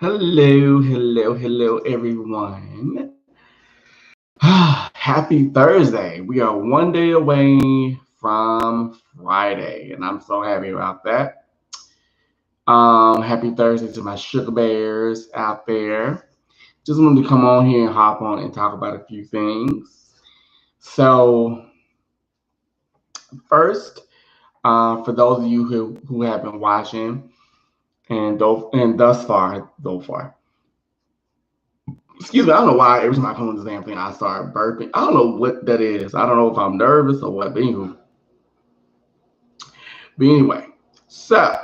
Hello, everyone. Happy Thursday. We are one day away from Friday, and I'm so happy about that. Happy Thursday to my sugar bears out there. Just wanted to come on here and hop on and talk about a few things. So, first, for those of you who have been watching and thus far, excuse me, I don't know why every time I come on this damn thing, I start burping. I don't know what that is. I don't know if I'm nervous or what. But anyway, so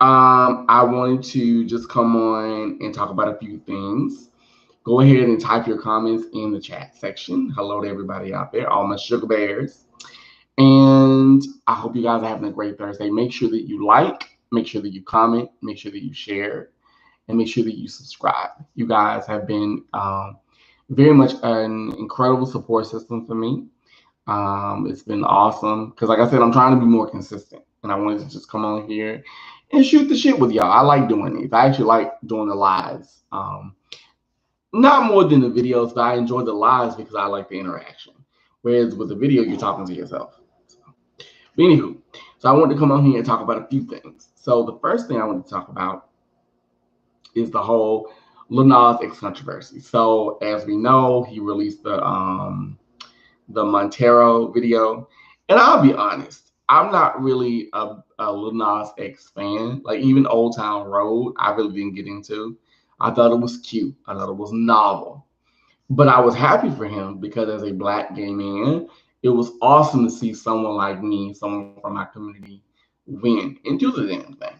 I wanted to just come on and talk about a few things. Go ahead and type your comments in the chat section. Hello to everybody out there, all my sugar bears. And I hope you guys are having a great Thursday. Make sure that you like, make sure that you comment, make sure that you share, and make sure that you subscribe. You guys have been very much an incredible support system for me. It's been awesome because, like I said, I'm trying to be more consistent, and I wanted to just come on here and shoot the shit with y'all. I like doing these. I actually like doing the lives. Not more than the videos, but I enjoy the lives because I like the interaction. Whereas with the video, you're talking to yourself. But anywho, so I wanted to come on here and talk about a few things. So the first thing I want to talk about is the whole Lil Nas X controversy. So as we know, he released the Montero video, and I'll be honest, I'm not really a Lil Nas X fan. Like even Old Town Road, I really didn't get into. I thought it was cute. I thought it was novel, but I was happy for him because as a Black gay man, it was awesome to see someone like me, someone from my community, win and do the damn thing.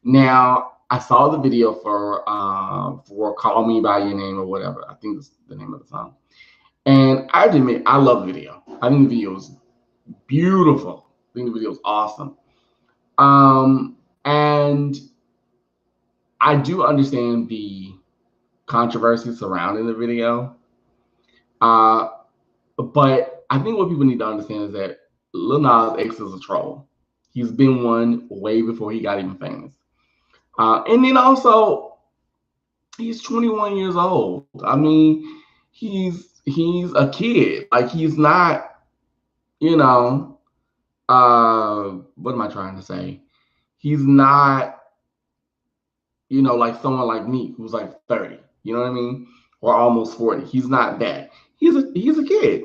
Now, I saw the video for "Call Me by Your Name" or whatever. I think it's the name of the song. And I admit, I love the video. I think the video is beautiful. I think the video is awesome. And I do understand the controversy surrounding the video. But I think what people need to understand is that Lil Nas X is a troll. He's been one way before he got even famous. And then also, he's 21 years old. I mean, he's a kid. Like he's not, what am I trying to say? He's not, like someone like me who's like 30. You know what I mean? Or almost 40. He's not that. He's a kid.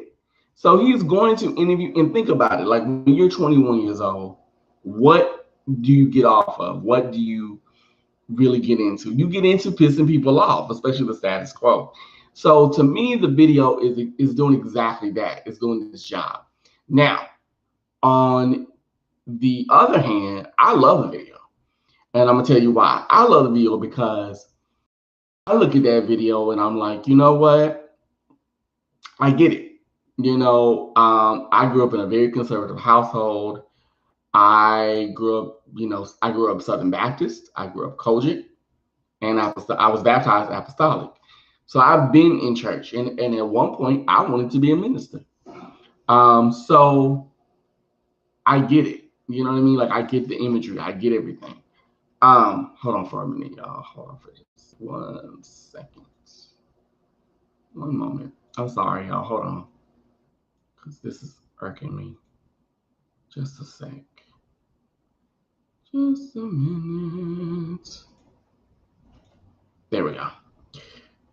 So he's going to interview and think about it. Like when you're 21 years old, what do you get off of? What do you really get into? You get into pissing people off, especially the status quo. So to me, the video is doing exactly that. It's doing this job. Now, on the other hand, I love the video. And I'm going to tell you why. I love the video because I look at that video and I'm like, you know what? I get it. I grew up in a very conservative household. I grew up Southern Baptist. I grew up Kojic, and I was baptized apostolic. So I've been in church, and at one point I wanted to be a minister. So I get it. You know what I mean? Like I get the imagery. I get everything. Hold on for a minute, y'all. Hold on for just 1 second. 1 moment. I'm sorry, y'all. Hold on. Because this is irking me. Just a sec. Just a minute. There we go.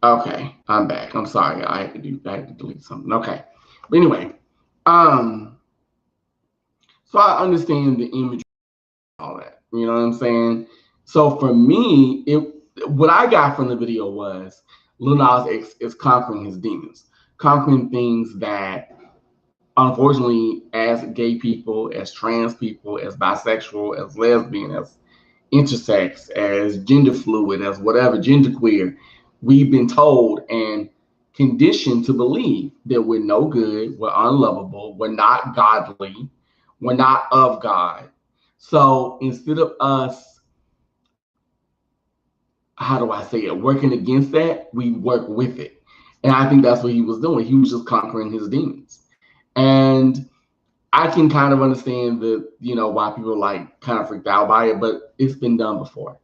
Okay, I'm back. I'm sorry. I had to delete something. Okay. But anyway, so I understand the imagery and all that. You know what I'm saying? So for me, what I got from the video was Lil Nas X is conquering his demons, conquering things that unfortunately, as gay people, as trans people, as bisexual, as lesbian, as intersex, as gender fluid, as whatever, genderqueer, we've been told and conditioned to believe that we're no good, we're unlovable, we're not godly, we're not of God. So instead of us, how do I say it, working against that, we work with it. And I think that's what he was doing. He was just conquering his demons. And I can kind of understand why people like kind of freaked out by it, but it's been done before.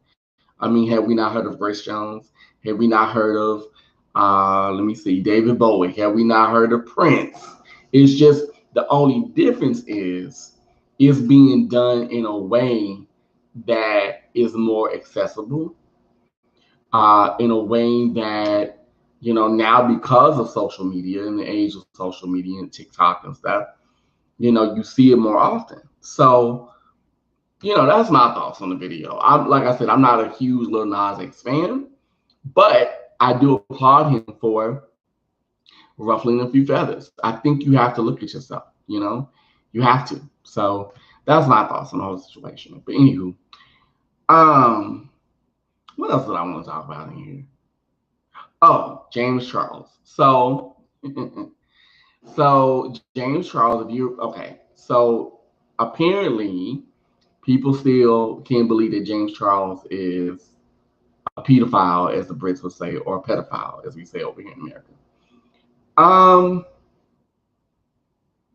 I mean, have we not heard of Grace Jones? Have we not heard of, let me see, David Bowie? Have we not heard of Prince? It's just the only difference is it's being done in a way that is more accessible, in a way that, now because of social media and the age of social media and TikTok and stuff, you see it more often. So, that's my thoughts on the video. I'm like I said, I'm not a huge Lil Nas X fan, but I do applaud him for ruffling a few feathers. I think you have to look at yourself, you have to. So that's my thoughts on the whole situation. But anywho, what else did I want to talk about in here? Oh, James Charles. So, so James Charles, if you okay, so apparently people still can't believe that James Charles is a pedophile, as the Brits would say, or a pedophile, as we say over here in America. Um,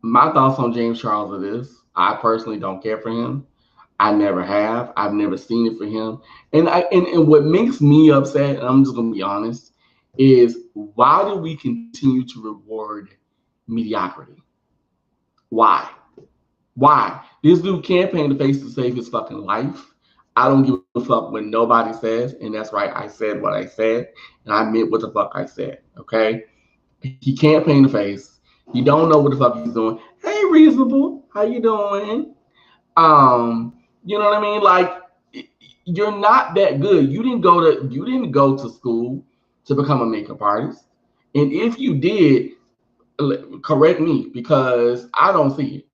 my thoughts on James Charles are this: I personally don't care for him. I never have. I've never seen it for him. And what makes me upset, and I'm just gonna be honest, is why do we continue to reward mediocrity? Why? Why? This dude campaigned to face to save his fucking life. I don't give a fuck what nobody says, and that's right. I said what I said, and I meant what the fuck I said. Okay? He campaigned to face. You don't know what the fuck he's doing. Hey, reasonable. How you doing? You know what I mean? Like, you're not that good. You didn't go to school to become a makeup artist. And if you did, correct me because I don't see it.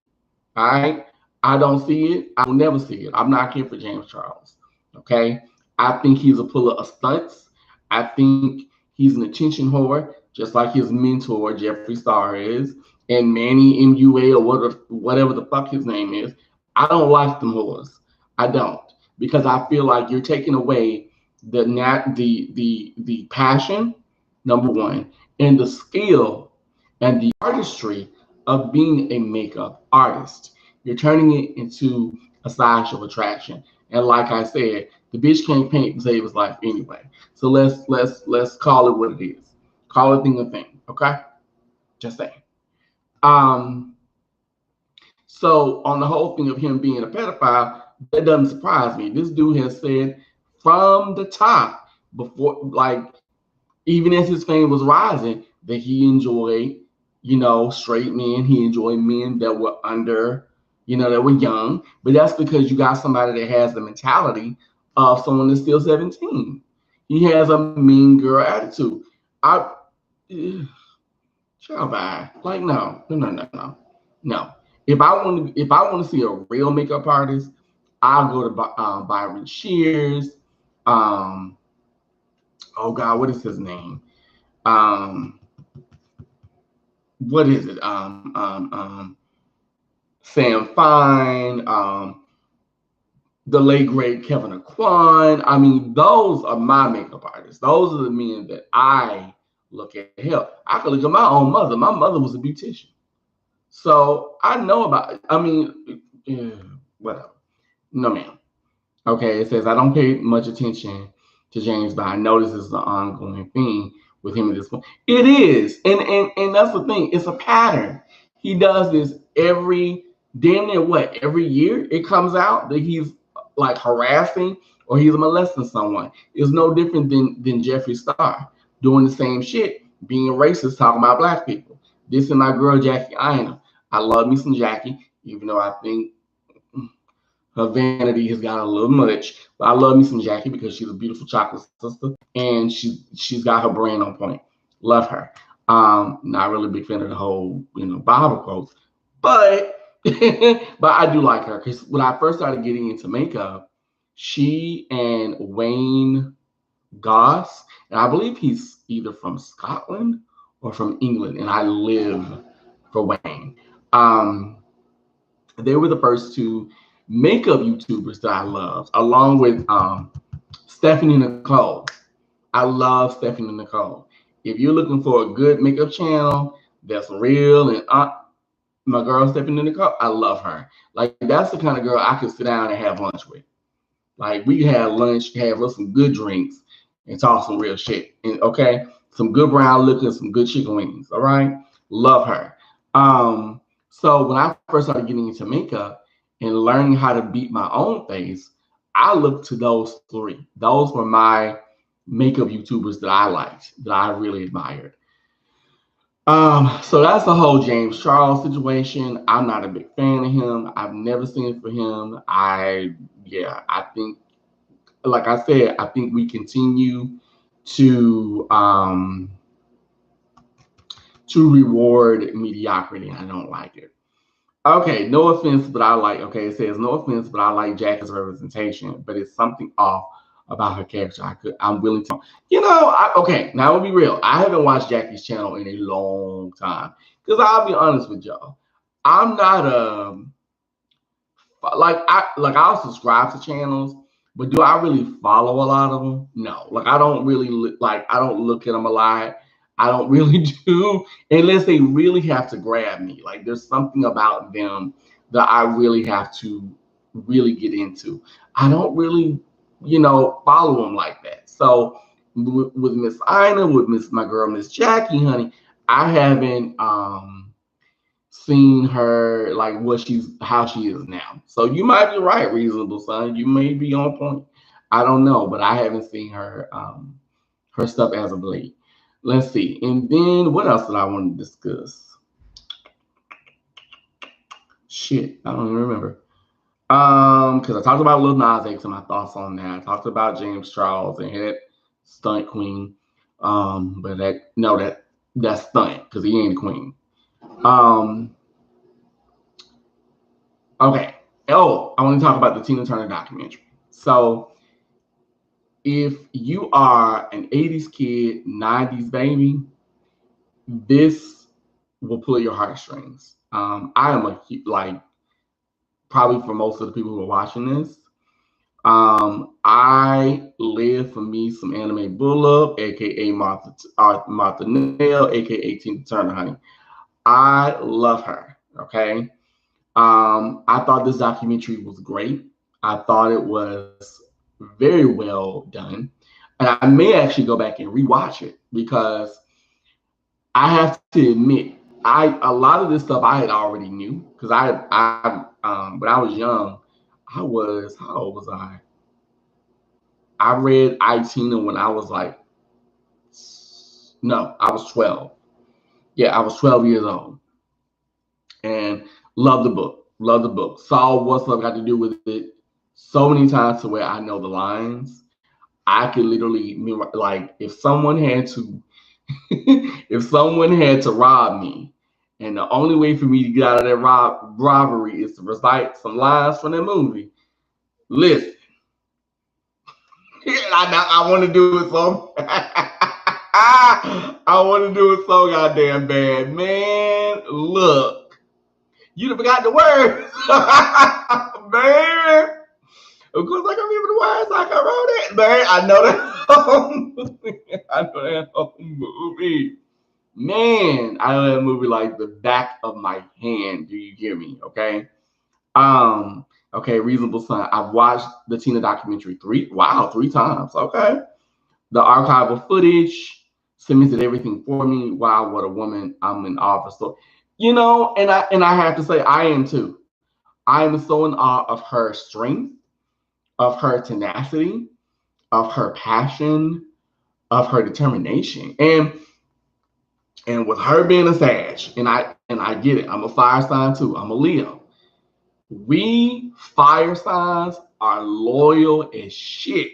All right. I don't see it. I will never see it. I'm not here for James Charles. Okay. I think he's a puller of stunts. I think he's an attention whore, just like his mentor, Jeffree Star, is, and Manny MUA or whatever the fuck his name is. I don't like them whores. I don't. Because I feel like you're taking away the passion, number one, and the skill and the artistry of being a makeup artist. You're turning it into a sideshow attraction. And like I said, the bitch can't paint and save his life anyway. So let's call it what it is. Call a thing a thing. Okay? Just saying. So on the whole thing of him being a pedophile, that doesn't surprise me. This dude has said from the top, before, like, even as his fame was rising, that he enjoyed, straight men. He enjoyed men that were under, that were young. But that's because you got somebody that has the mentality of someone that's still 17. He has a mean girl attitude. Child, bye. Like, no. If I want to see a real makeup artist, I'll go to Byron Shears. Oh God, what is his name? What is it? Sam Fine, the late great Kevin Aquan. I mean, those are my makeup artists. Those are the men that I look at. Hell, I could look at my own mother. My mother was a beautician. So I know about it. I mean, whatever. No, ma'am. Okay, it says I don't pay much attention to James, but I know this is the ongoing thing with him at this point. It is, and that's the thing. It's a pattern. He does this damn near every year it comes out that he's like harassing or he's molesting someone. It's no different than Jeffree Star doing the same shit, being racist, talking about black people. This is my girl Jackie Aina. I love me some Jackie, even though I think her vanity has got a little much. But I love me some Jackie because she's a beautiful chocolate sister and she's got her brain on point. Love her. Not really a big fan of the whole, Bible quotes, but but I do like her because when I first started getting into makeup, she and Wayne Goss, and I believe he's either from Scotland or from England, and I live for Wayne. They were the first two makeup YouTubers that I loved, along with Stephanie Nicole. I love Stephanie Nicole. If you're looking for a good makeup channel that's real and my girl Stephanie Nicole, I love her. Like, that's the kind of girl I could sit down and have lunch with. Like we can have lunch, have us some good drinks, and talk some real shit. And okay, some good brown liquor, some good chicken wings. All right, love her. So when I first started getting into makeup and learning how to beat my own face, I looked to those three. Those were my makeup YouTubers that I liked, that I really admired. So that's the whole James Charles situation. I'm not a big fan of him. I've never seen it for him. I think, like I said, I think we continue to um to reward mediocrity. I don't like it. Okay, no offense, but I like. Okay, it says no offense, but I like Jackie's representation, but it's something off about her character. I'm willing to. Okay, now I'll be real. I haven't watched Jackie's channel in a long time because I'll be honest with y'all. I'm not I'll subscribe to channels, but do I really follow a lot of them? No. Like I don't really I don't look at them a lot. I don't really do unless they really have to grab me. Like there's something about them that I really have to really get into. I don't really, follow them like that. So with Miss Ina, with my girl Miss Jackie, honey, I haven't seen her like how she is now. So you might be right, reasonable son. You may be on point. I don't know, but I haven't seen her stuff as of late. Let's see. And then what else did I want to discuss? Shit, I don't even remember. Because I talked about Lil Nas X and my thoughts on that. I talked about James Charles and that stunt queen. But that's stunt because he ain't a queen. Okay. Oh, I want to talk about the Tina Turner documentary. So, if you are an 80s kid, 90s baby, this will pull your heartstrings. I am probably for most of the people who are watching this, I live for me some anime Bullock, aka Martha Nell, aka Tina Turner, honey. I love her. Okay. I thought this documentary was great. I thought it was very well done. And I may actually go back and rewatch it because I have to admit, a lot of this stuff I had already knew because when I was young, how old was I? I read I, Tina when I was I was 12. Yeah, I was 12 years old. And loved the book. Loved the book. Saw what stuff got to do with it so many times to where I know the lines. I could literally if someone had to rob me, and the only way for me to get out of that robbery is to recite some lines from that movie. Listen, I want to do it so. I want to do it so goddamn bad, man. Look, you forgot the words, man. Of course, I can remember the words like I wrote it, man. I know that. I know that whole movie. Man, I know that movie like the back of my hand. Do you hear me? Okay. Okay, Reasonable Son. I've watched the Tina documentary three times. Okay. The archival footage cemented everything for me. Wow, what a woman. I'm in awe of. So, and I have to say, I am too. I am so in awe of her strength, of her tenacity, of her passion, of her determination. And with her being a Sag, and I get it. I'm a fire sign too. I'm a Leo. We fire signs are loyal as shit.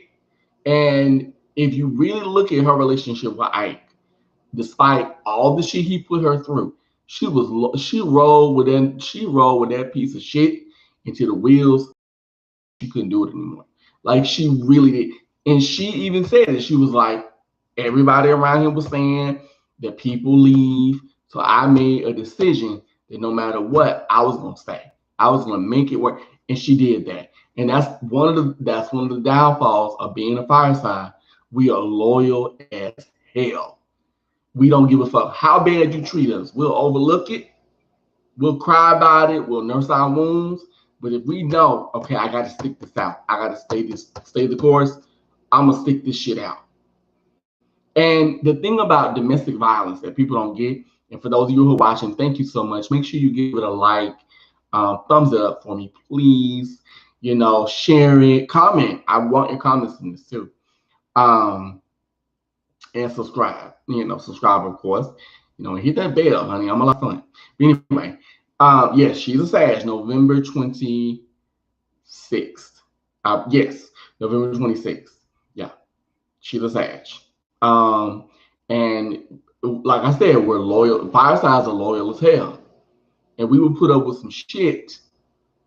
And if you really look at her relationship with Ike, despite all the shit he put her through, she rolled with that piece of shit until the wheels. She couldn't do it anymore. Like she really did. And she even said it. She was like, everybody around him was saying that people leave. So I made a decision that no matter what, I was gonna stay. I was gonna make it work. And she did that. And that's one of the downfalls of being a fire sign. We are loyal as hell. We don't give a fuck how bad you treat us. We'll overlook it. We'll cry about it. We'll nurse our wounds. But if we know, okay, I got to stick this out. I got to stay the course. I'm gonna stick this shit out. And the thing about domestic violence that people don't get, and for those of you who are watching, thank you so much. Make sure you give it a like, thumbs it up for me, please. Share it, comment. I want your comments in this too. And subscribe. Subscribe, of course. And hit that bell, honey. I'm a lot of fun. But anyway, yes, she's a Sag, November 26th. Yes, November 26th. Yeah, she's a Sag. And like I said, we're loyal. Fire signs are loyal as hell. And we will put up with some shit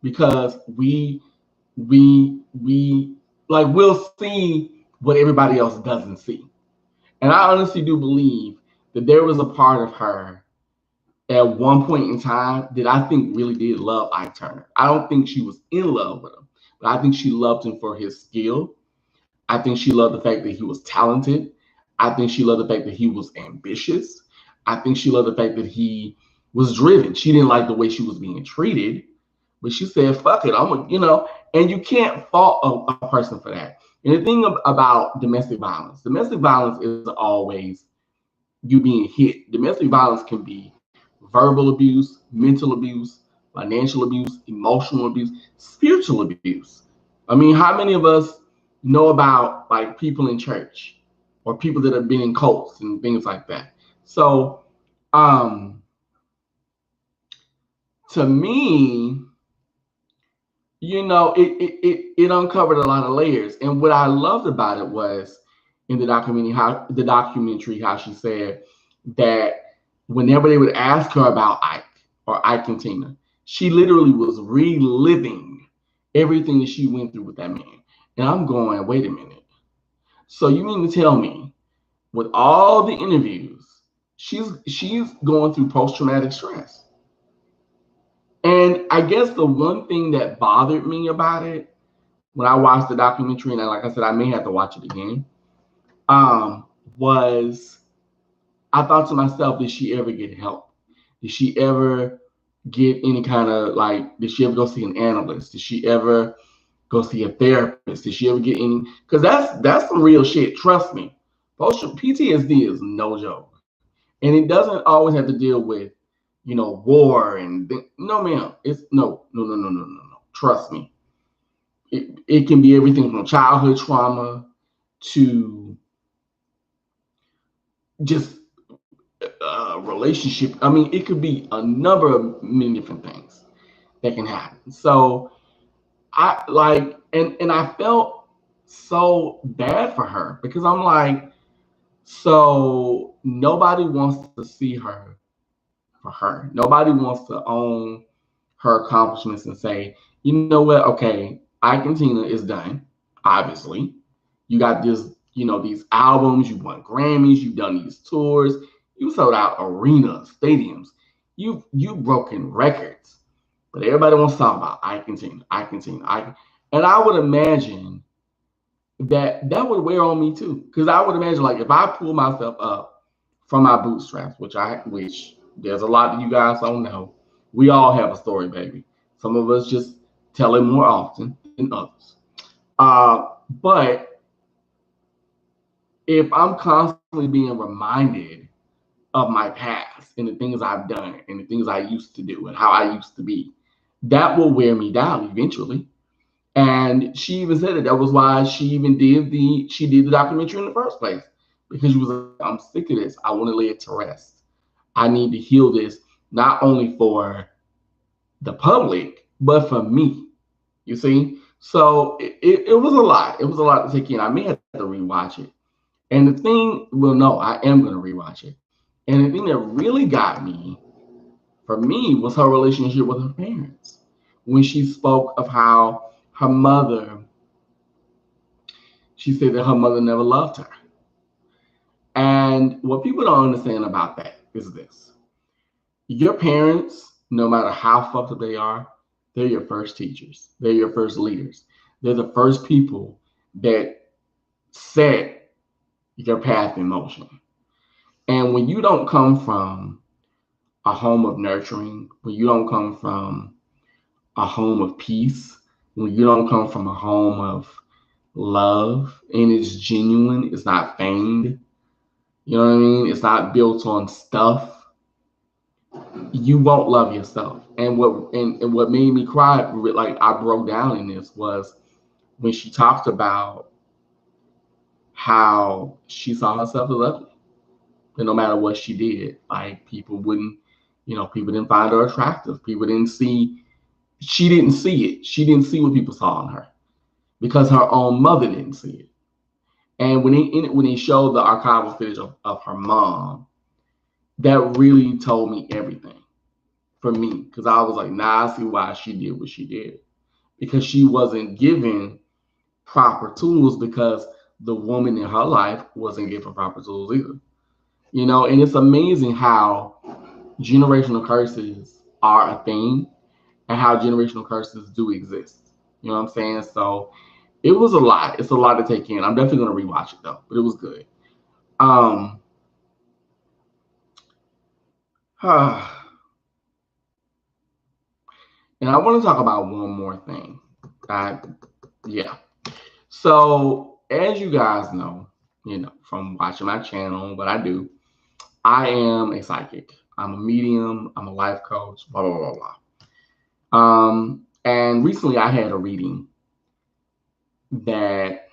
because we'll see what everybody else doesn't see. And I honestly do believe that there was a part of her at one point in time that I think really did love Ike Turner. I don't think she was in love with him, but I think she loved him for his skill. I think she loved the fact that he was talented. I think she loved the fact that he was ambitious. I think she loved the fact that he was driven. She didn't like the way she was being treated, but she said, fuck it, and you can't fault a person for that. And the thing about domestic violence is always you being hit. Domestic violence can be verbal abuse, mental abuse, financial abuse, emotional abuse, spiritual abuse. I mean, how many of us know about like people in church or people that have been in cults and things like that? So, to me, it uncovered a lot of layers. And what I loved about it was in the documentary, how she said that whenever they would ask her about Ike or Ike and Tina, she literally was reliving everything that she went through with that man. And I'm going, wait a minute. So you mean to tell me with all the interviews, she's going through post-traumatic stress? And I guess the one thing that bothered me about it when I watched the documentary, and like I said, I may have to watch it again, was I thought to myself, did she ever get help? Did she ever get any kind of did she ever go see an analyst? Did she ever go see a therapist? Did she ever get any? Because that's some real shit. Trust me. PTSD is no joke. And it doesn't always have to deal with, war and no, ma'am. It's no. Trust me. It can be everything from childhood trauma to just relationship. I mean, it could be a number of many different things that can happen. So I and I felt so bad for her because I'm like, so nobody wants to see her for her. Nobody wants to own her accomplishments and say, you know what? Okay, Ike and Tina is done. Obviously, you got this, these albums. You won Grammys. You've done these tours. You sold out arenas, stadiums. You've broken records. But everybody wants to talk about Ike and Tina, Ike and Tina, and I would imagine that would wear on me too, because I would imagine if I pull myself up from my bootstraps, which there's a lot that you guys don't know. We all have a story, baby. Some of us just tell it more often than others. But if I'm constantly being reminded of my past and the things I've done and the things I used to do and how I used to be, that will wear me down eventually. And she even said that was why she even did the documentary in the first place, because she was like, I'm sick of this. I want to lay it to rest. I need to heal this, not only for the public, but for me. You see? So it was a lot. It was a lot to take in. I may have to rewatch it. And the thing, I am going to rewatch it. And the thing that really got me, for me, was her relationship with her parents. When she spoke of how her mother, she said that her mother never loved her. And what people don't understand about that is this. Your parents, no matter how fucked up they are, they're your first teachers. They're your first leaders. They're the first people that set your path in motion. And when you don't come from a home of nurturing, when you don't come from a home of peace, when you don't come from a home of love and it's genuine, it's not feigned, you know what I mean? It's not built on stuff. You won't love yourself. And what made me cry, like I broke down in this, was when she talked about how she saw herself as ugly. And no matter what she did, like people wouldn't, people didn't find her attractive. People didn't see, she didn't see it. She didn't see what people saw in her because her own mother didn't see it. And when they showed the archival footage of her mom, that really told me everything for me, because I was like, nah, I see why she did what she did, because she wasn't given proper tools, because the woman in her life wasn't given proper tools either. And it's amazing how generational curses are a thing and how generational curses do exist. You know what I'm saying? So it was a lot. It's a lot to take in. I'm definitely going to rewatch it though, but it was good. And I want to talk about one more thing. Yeah. So as you guys know, from watching my channel, what I do, I am a psychic. I'm a medium. I'm a life coach. Blah blah blah blah. And recently I had a reading that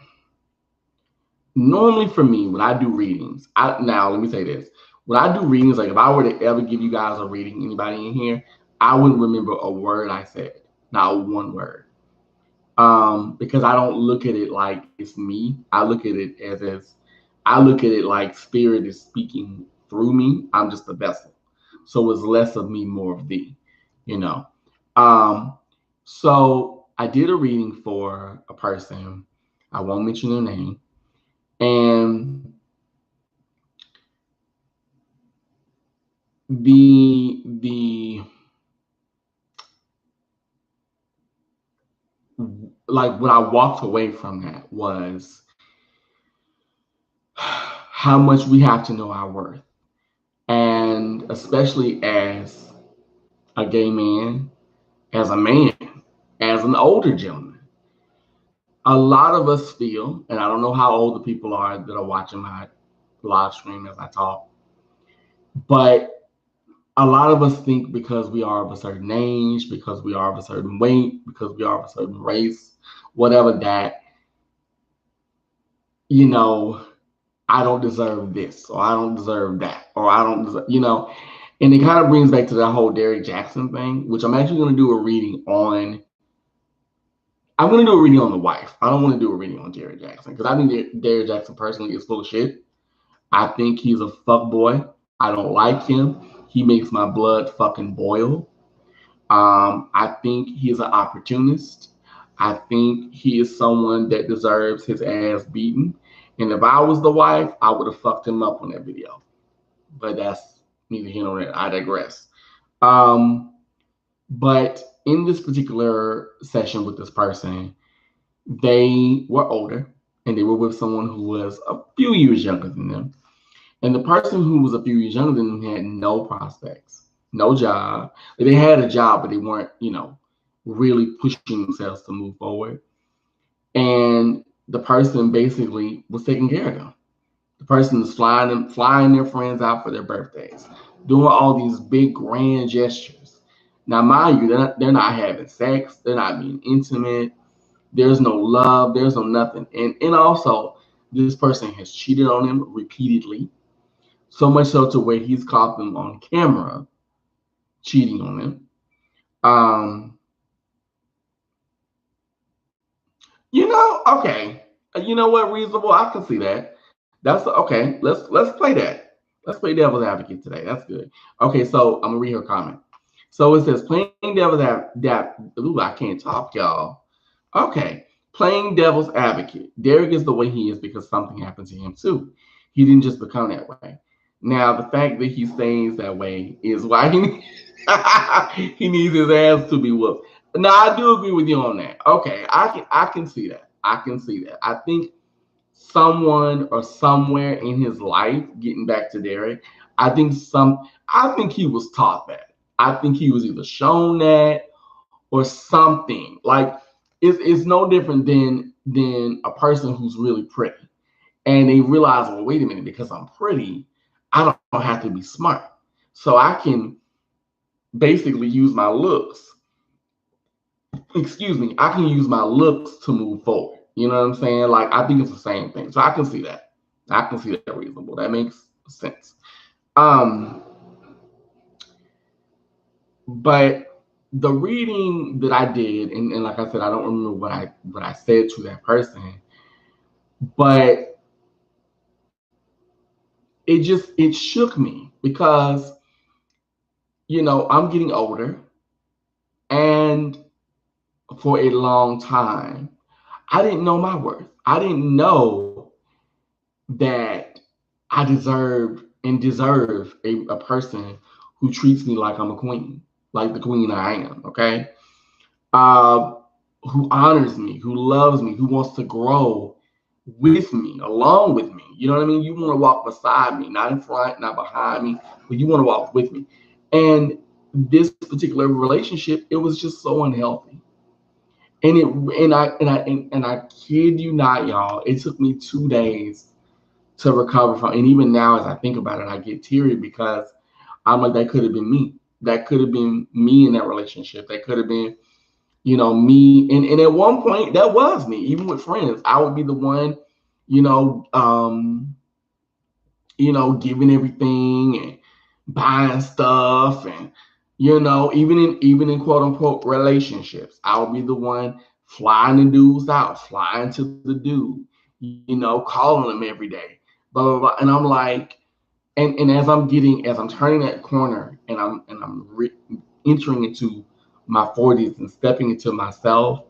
normally for me, when I do readings, now let me say this. When I do readings, like if I were to ever give you guys a reading, anybody in here, I wouldn't remember a word I said, not one word. Because I don't look at it like it's me. I look at it I look at it like spirit is speaking through me. I'm just a vessel. So it's less of me, more of thee, you know. So I did a reading for a person. I won't mention their name. And the like what I walked away from that was how much we have to know our worth. And especially as a gay man, as a man, as an older gentleman, a lot of us feel, and I don't know how old the people are that are watching my live stream as I talk, but a lot of us think because we are of a certain age, because we are of a certain weight, because we are of a certain race, whatever, that, I don't deserve this, or I don't deserve that, or I don't deserve, and it kind of brings back to that whole Derrick Jackson thing, which I'm actually going to do a reading on. I'm going to do a reading on the wife. I don't want to do a reading on Derrick Jackson, because I think Derrick Jackson personally is full of shit. I think he's a fuck boy. I don't like him. He makes my blood fucking boil. I think he's an opportunist. I think he is someone that deserves his ass beaten. And if I was the wife, I would have fucked him up on that video. But that's neither here nor there. I digress. But in this particular session with this person, they were older and they were with someone who was a few years younger than them. And the person who was a few years younger than them had no prospects, no job. They had a job, but they weren't, really pushing themselves to move forward. And the person basically was taking care of them. The person is flying their friends out for their birthdays, doing all these big grand gestures. Now, mind you, they're not having sex. They're not being intimate. There's no love. There's no nothing. And also, this person has cheated on him repeatedly. So much so to where he's caught them on camera cheating on him. Okay. You know what? Reasonable. I can see that. That's okay. Let's play that. Let's play devil's advocate today. That's good. Okay, so I'm gonna read her comment. So it says playing devil's advocate. Ooh, I can't talk, y'all. Okay. Playing devil's advocate. Derrick is the way he is because something happened to him too. He didn't just become that way. Now, the fact that he stays that way is why he needs his ass to be whooped. Now, I do agree with you on that. Okay, I can see that. I can see that. I think someone or somewhere in his life, getting back to Derrick, I think he was taught that. I think he was either shown that or something. Like it's no different than a person who's really pretty and they realize, well, wait a minute, because I'm pretty, I don't have to be smart. So I can basically use my looks. Excuse me, I can use my looks to move forward. You know what I'm saying? Like, I think it's the same thing. So I can see that. I can see that reasonable. That makes sense. But the reading that I did, and like I said, I don't remember what I said to that person, but it shook me because, you know, I'm getting older, and for a long time, I didn't know my worth. I didn't know that I deserve a person who treats me like I'm a queen, like the queen I am, okay? Uh, who honors me, who loves me, who wants to grow with me, along with me. You know what I mean? You want to walk beside me, not in front, not behind me, but you want to walk with me. And this particular relationship, it was just so unhealthy. And I kid you not, y'all, it took me 2 days to recover from. And even now, as I think about it, I get teary because I'm like, that could have been me. That could have been me in that relationship. That could have been, you know, me. And at one point, that was me. Even with friends, I would be the one, you know, giving everything and buying stuff, and even in quote unquote relationships, I would be the one flying the dudes out, flying to the dude, calling them every day, blah blah blah. And I'm like, and as I'm turning that corner, and I'm entering into my 40s and stepping into myself,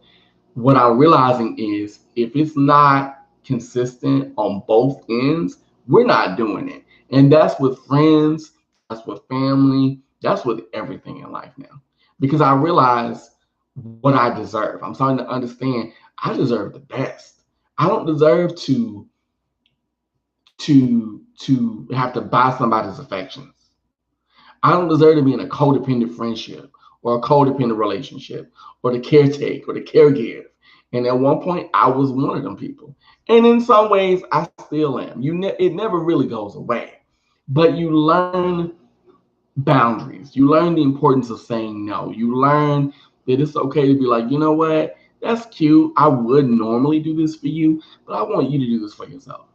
what I'm realizing is if it's not consistent on both ends, we're not doing it. And that's with friends, that's with family, that's with everything in life now. Because I realize what I deserve. I'm starting to understand I deserve the best. I don't deserve to have to buy somebody's affections. I don't deserve to be in a codependent friendship or a codependent relationship or the caretake or the caregive. And at one point, I was one of them people. And in some ways, I still am. It never really goes away. But you learn boundaries. You learn the importance of saying no. You learn that it's okay to be like, you know what? That's cute. I would normally do this for you, but I want you to do this for yourself.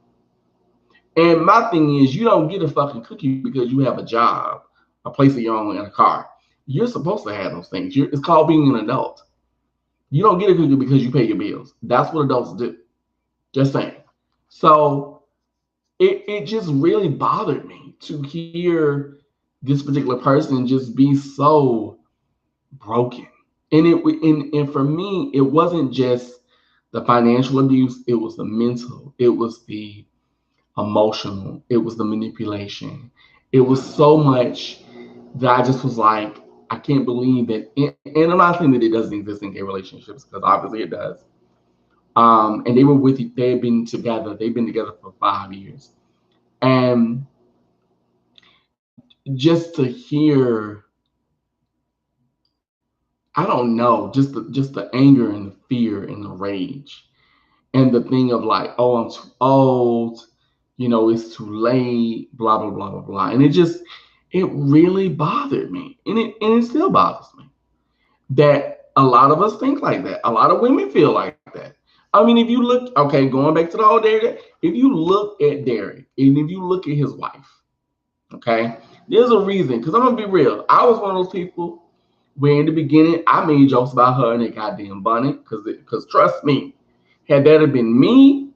And my thing is, you don't get a fucking cookie because you have a job, a place of your own, and a car. You're supposed to have those things. It's called being an adult. You don't get a cookie because you pay your bills. That's what adults do. Just saying. So it just really bothered me to hear this particular person just be so broken. And for me, it wasn't just the financial abuse, it was the mental, it was the emotional, it was the manipulation. It was so much that I just was like, I can't believe that. And I'm not saying that it doesn't exist in gay relationships, because obviously it does. And they've been together for 5 years. And just to hear, I don't know, just the anger and the fear and the rage and the thing of like, oh, I'm too old, it's too late, blah blah blah blah blah. And it really bothered me, and it still bothers me that a lot of us think like that. A lot of women feel like that. I mean, if you look, okay, going back to the old Derek, if you look at Derek and if you look at his wife, okay, there's a reason. Because I'm gonna be real, I was one of those people where in the beginning I made jokes about her and that goddamn bunny. Because trust me, had that have been me,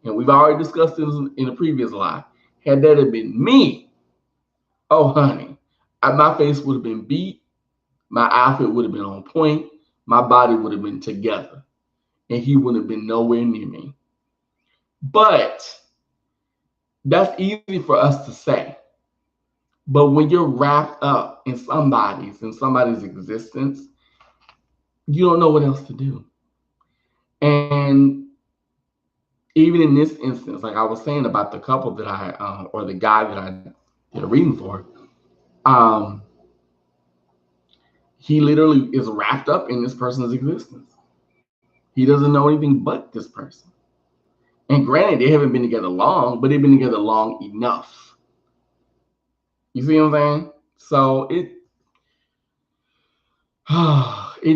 and we've already discussed this in a previous live, had that have been me, oh honey, my face would have been beat, my outfit would have been on point, my body would have been together, and he would have been nowhere near me. But that's easy for us to say. But when you're wrapped up in somebody's existence, you don't know what else to do. And even in this instance, like I was saying about the couple that or the guy that I did a reading for, um, he literally is wrapped up in this person's existence. He doesn't know anything but this person. And granted, they haven't been together long, but they've been together long enough. You see what I'm saying? So it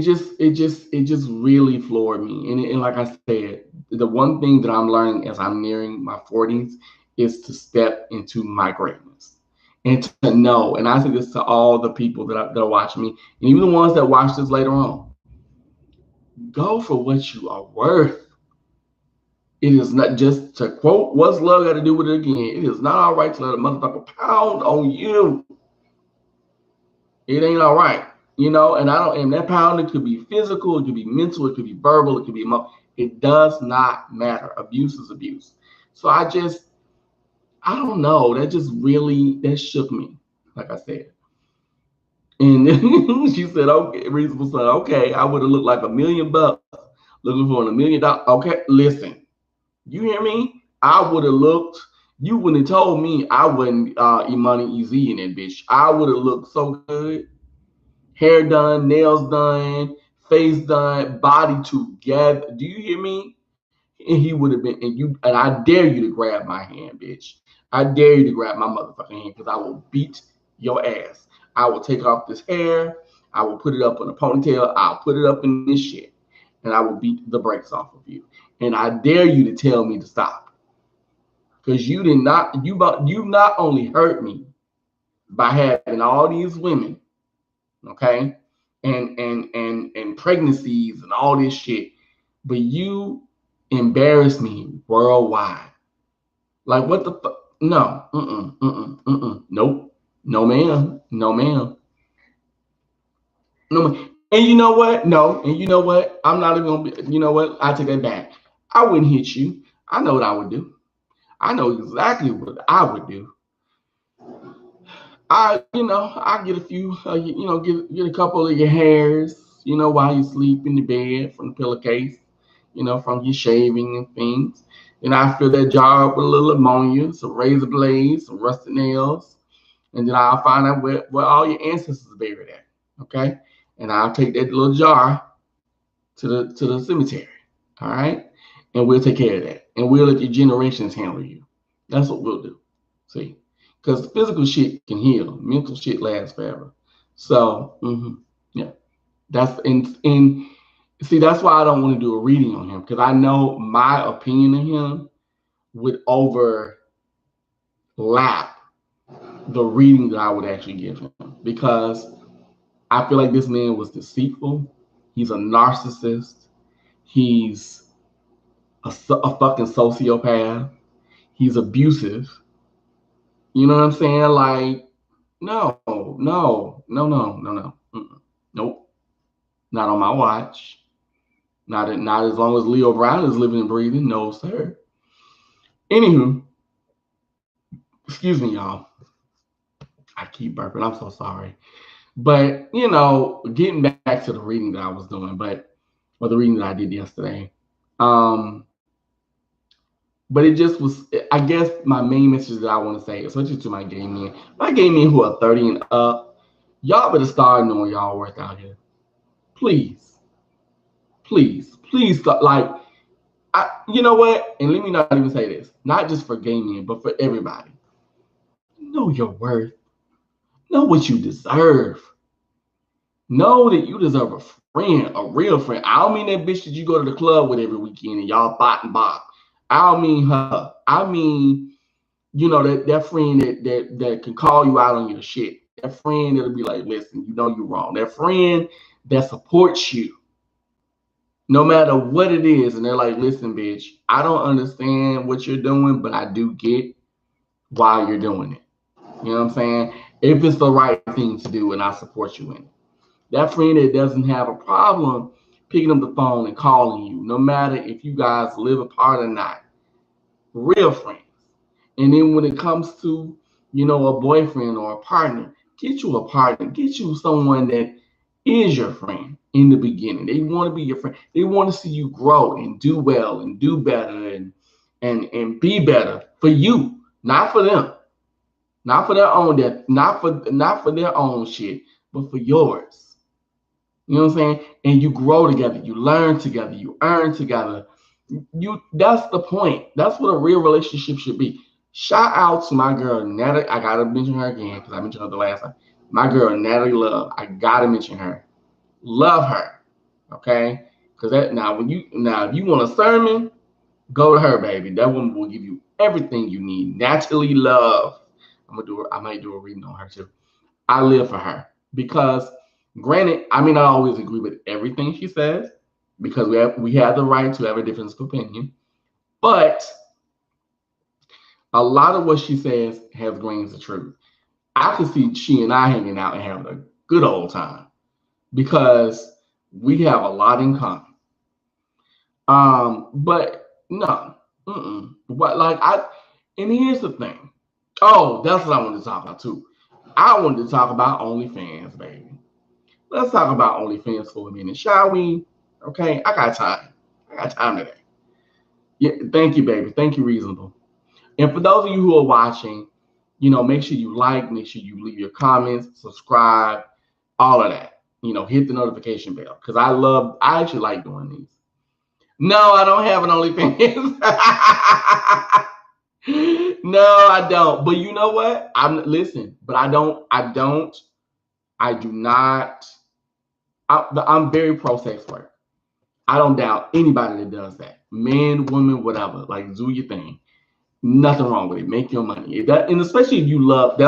just really floored me. And like I said, the one thing that I'm learning as I'm nearing my 40s is to step into my greatness and to know. And I say this to all the people that are watching me, and even the ones that watch this later on. Go for what you are worth. It is not, just to quote, what's love got to do with it again? It is not all right to let a motherfucker pound on you. It ain't all right. And that pounding could be physical, it could be mental, it could be verbal, it could be emotional. It does not matter. Abuse is abuse. So I don't know. That shook me, like I said. And she said, okay, reasonable son, okay, I would have looked like $1 million looking for $1 million. Okay, listen. You hear me? I would have looked. You wouldn't have told me I wasn't Imani Easy in that bitch. I would have looked so good. Hair done, nails done, face done, body together. Do you hear me? And he would have been, and I dare you to grab my hand, bitch. I dare you to grab my motherfucking hand, because I will beat your ass. I will take off this hair. I will put it up in a ponytail. I'll put it up in this shit, and I will beat the brakes off of you. And I dare you to tell me to stop, because you not only hurt me by having all these women, okay, and pregnancies and all this shit, but you embarrass me worldwide. Like, what the fuck? No, nope, no ma'am, no ma'am, no ma'am. And you know what? No, and you know what? I'm not even gonna be. You know what? I take that back. I wouldn't hit you. I know what I would do. I know exactly what I would do. I get a few, get a couple of your hairs, while you sleep in the bed from the pillowcase, from your shaving and things. And I fill that jar up with a little ammonia, some razor blades, some rusted nails, and then I'll find out where all your ancestors are buried at. Okay, and I'll take that little jar to the cemetery. All right, and we'll take care of that, and we'll let your generations handle you. That's what we'll do. See. Because physical shit can heal, mental shit lasts forever. So, yeah, that's and see, that's why I don't want to do a reading on him, because I know my opinion of him would overlap the reading that I would actually give him, because I feel like this man was deceitful. He's a narcissist. He's a fucking sociopath. He's abusive. You know what I'm saying? Like, no. Nope. Not on my watch. Not as long as Leo Brown is living and breathing. No, sir. Anywho, excuse me, y'all. I keep burping. I'm so sorry. But, getting back to the reading that I was doing, or the reading that I did yesterday. But it just was, I guess my main message that I want to say, especially to my gay men who are 30 and up, y'all better start knowing y'all worth out here. Please stop. Like, you know what? And let me not even say this, not just for gay men, but for everybody. Know your worth. Know what you deserve. Know that you deserve a friend, a real friend. I don't mean that bitch that you go to the club with every weekend and y'all bot and bop. I don't mean her. I mean, that friend that can call you out on your shit. That friend that'll be like, listen, you're wrong. That friend that supports you no matter what it is. And they're like, listen, bitch, I don't understand what you're doing, but I do get why you're doing it. You know what I'm saying? If it's the right thing to do, and I support you in it. That friend that doesn't have a problem picking up the phone and calling you, no matter if you guys live apart or not. Real friends. And then when it comes to, a boyfriend or a partner, get you a partner. Get you someone that is your friend in the beginning. They want to be your friend. They want to see you grow and do well and do better and be better for you, not for them. Not for their own death, not for their own shit, but for yours. You know what I'm saying? And you grow together, you learn together, you earn together. That's the point. That's what a real relationship should be. Shout out to my girl Natalie. I gotta mention her again because I mentioned her the last time. My girl Natalie Love. I gotta mention her. Love her. Okay? Because that now if you want a sermon, go to her, baby. That woman will give you everything you need. Natalie Love. I might do a reading on her too. I live for her because, granted, I may not always agree with everything she says because we have the right to have a difference of opinion, but a lot of what she says has grains of truth. I could see she and I hanging out and having a good old time because we have a lot in common. But no, but and here's the thing. Oh, that's what I wanted to talk about too. I wanted to talk about OnlyFans, baby. Let's talk about OnlyFans for a minute, shall we? Okay, I got time. I got time today. Yeah, thank you, baby. Thank you, Reasonable. And for those of you who are watching, make sure you like, make sure you leave your comments, subscribe, all of that. Hit the notification bell because I actually like doing these. No, I don't have an OnlyFans. No, I don't. But you know what? But I do not. I'm very pro sex work. I don't doubt anybody that does that. Men, women, whatever. Like, do your thing. Nothing wrong with it. Make your money. And especially if you love,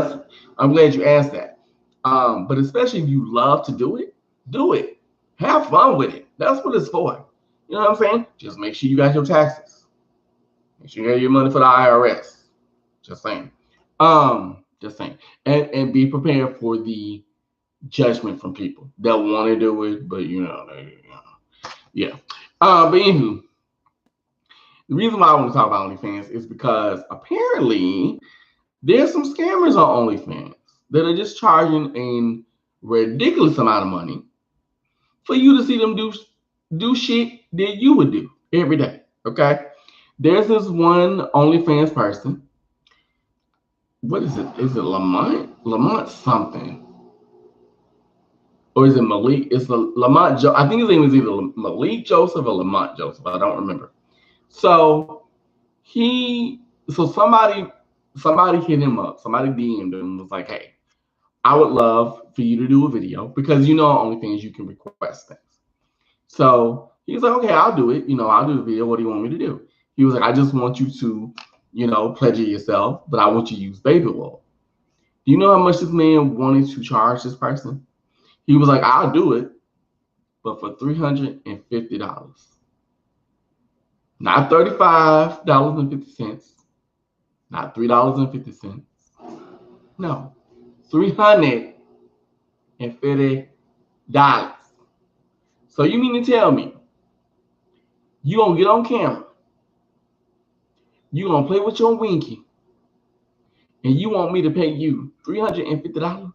I'm glad you asked that. But especially if you love to do it. Have fun with it. That's what it's for. You know what I'm saying? Just make sure you got your taxes. Make sure you have your money for the IRS. Just saying. Just saying. And be prepared for the judgment from people that want to do it, but yeah. But anywho, the reason why I want to talk about OnlyFans is because apparently there's some scammers on OnlyFans that are just charging a ridiculous amount of money for you to see them do shit that you would do every day. Okay, there's this one OnlyFans person. What is it? Is it Lamont? Lamont something. Or is it Malik? It's Lamont. I think his name is either Malik Joseph or Lamont Joseph. I don't remember. So somebody hit him up. Somebody DM'd him and was like, "Hey, I would love for you to do a video because OnlyFans you can request things." So he's like, "Okay, I'll do it. I'll do the video. What do you want me to do?" He was like, "I just want you to, pleasure yourself, but I want you to use baby oil." Do you know how much this man wanted to charge this person? He was like, "I'll do it, but for $350. Not $35.50. Not $3.50. No, $350. So you mean to tell me you gonna get on camera, you gonna play with your winky, and you want me to pay you $350?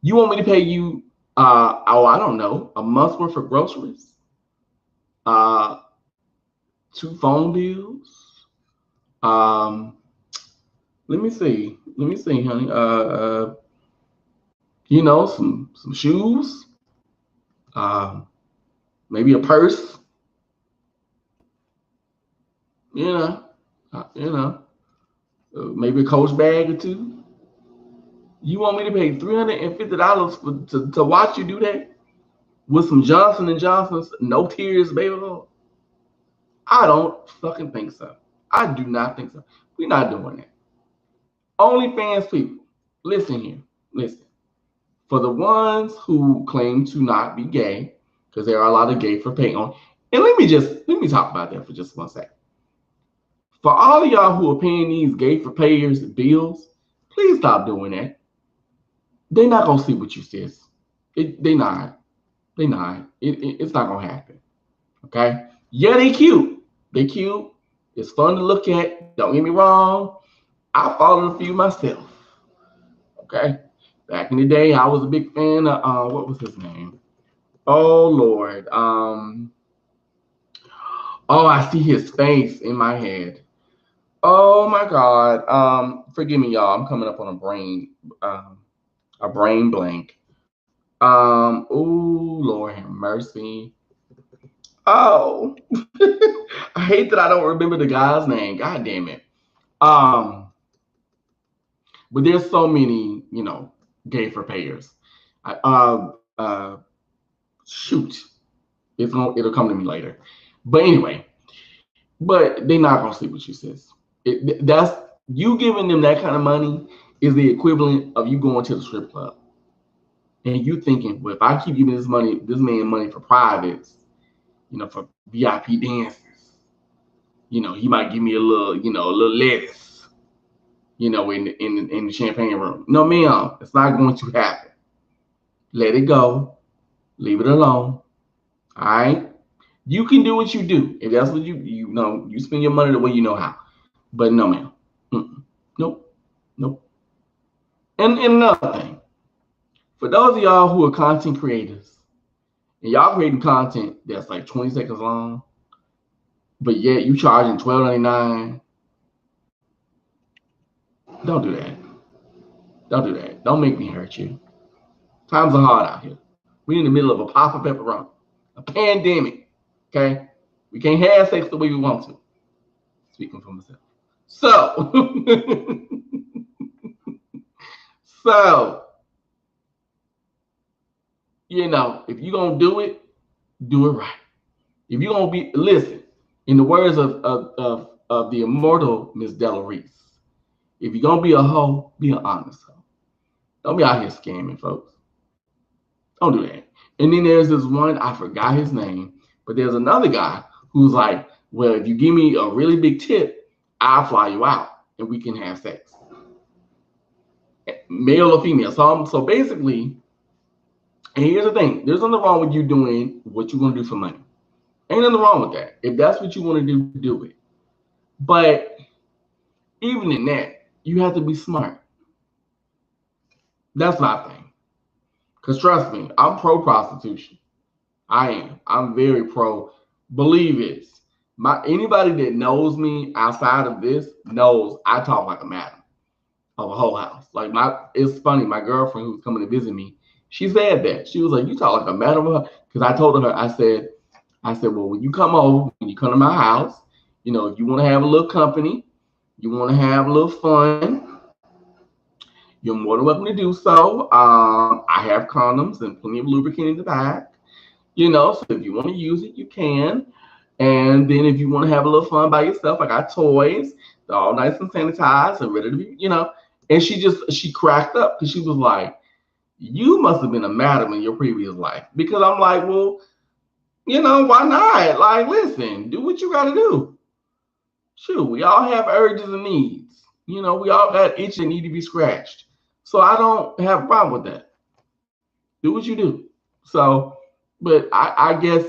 You want me to pay you I don't know, a month's worth of groceries? 2 phone bills? Let me see, honey. Some shoes, maybe a purse. Maybe a Coach bag or 2. You want me to pay $350 to watch you do that with some Johnson and Johnson's no tears baby oil? I don't fucking think so. I do not think so. We're not doing that. OnlyFans people, listen here. Listen. For the ones who claim to not be gay, because there are a lot of gay for pay on, and let me talk about that for just 1 second. For all of y'all who are paying these gay for payers bills, please stop doing that. They're not gonna see what you sis. They not. It's not gonna happen. Okay. Yeah, they cute. They cute. It's fun to look at. Don't get me wrong. I followed a few myself. Okay. Back in the day, I was a big fan of what was his name? Oh Lord. I see his face in my head. Oh my God. Forgive me, y'all. I'm coming up on a brain blank. Oh Lord have mercy. Oh, I hate that I don't remember the guy's name. God damn it. Um, but there's so many, gay for payers. I, shoot, it'll come to me later. But anyway, but they're not gonna sleep with you, sis. That's you giving them that kind of money is the equivalent of you going to the strip club and you thinking, well, if I keep giving this man money for privates, for VIP dances, he might give me a little lettuce, in the champagne room. No, ma'am, it's not going to happen. Let it go. Leave it alone. All right. You can do what you do. If that's what you spend your money the way you know how. But no, ma'am. Mm-mm. Nope. Nope. And another thing, for those of y'all who are content creators, and y'all creating content that's like 20 seconds long, but yet you charging $12.99, don't do that. Don't do that. Don't make me hurt you. Times are hard out here. We're in the middle of a pop of pepperoni, a pandemic. Okay, we can't have sex the way we want to. Speaking for myself. So, so if you're gonna do it right. If you're gonna listen, in the words of the immortal Miss Della Reese, if you're gonna be a hoe, be an honest hoe. Don't be out here scamming folks. Don't do that. And then there's this one, I forgot his name, but there's another guy who's like, well, if you give me a really big tip, I'll fly you out and we can have sex. Male or female. So basically, and here's the thing, there's nothing wrong with you doing what you're gonna do for money. Ain't nothing wrong with that. If that's what you want to do it. But even in that, you have to be smart. That's my thing. Because trust me, I'm pro prostitution. I am. I'm very pro. Believe it. Anybody that knows me outside of this knows I talk like a madam of a whole house. Like it's funny. My girlfriend who's coming to visit me, she said that. She was like, "You talk like a madam," because I told her. I said, well, when you come over, when you come to my house, if you want to have a little company, you want to have a little fun, you're more than welcome to do so. I have condoms and plenty of lubricant in the back, so if you want to use it, you can. And then if you want to have a little fun by yourself, I got toys. They're all nice and sanitized and ready to be, And she cracked up because she was like, you must have been a madam in your previous life. Because I'm like, well, why not? Like, listen, do what you got to do. Shoot, we all have urges and needs. We all got itch that need to be scratched. So I don't have a problem with that. Do what you do. So, but I guess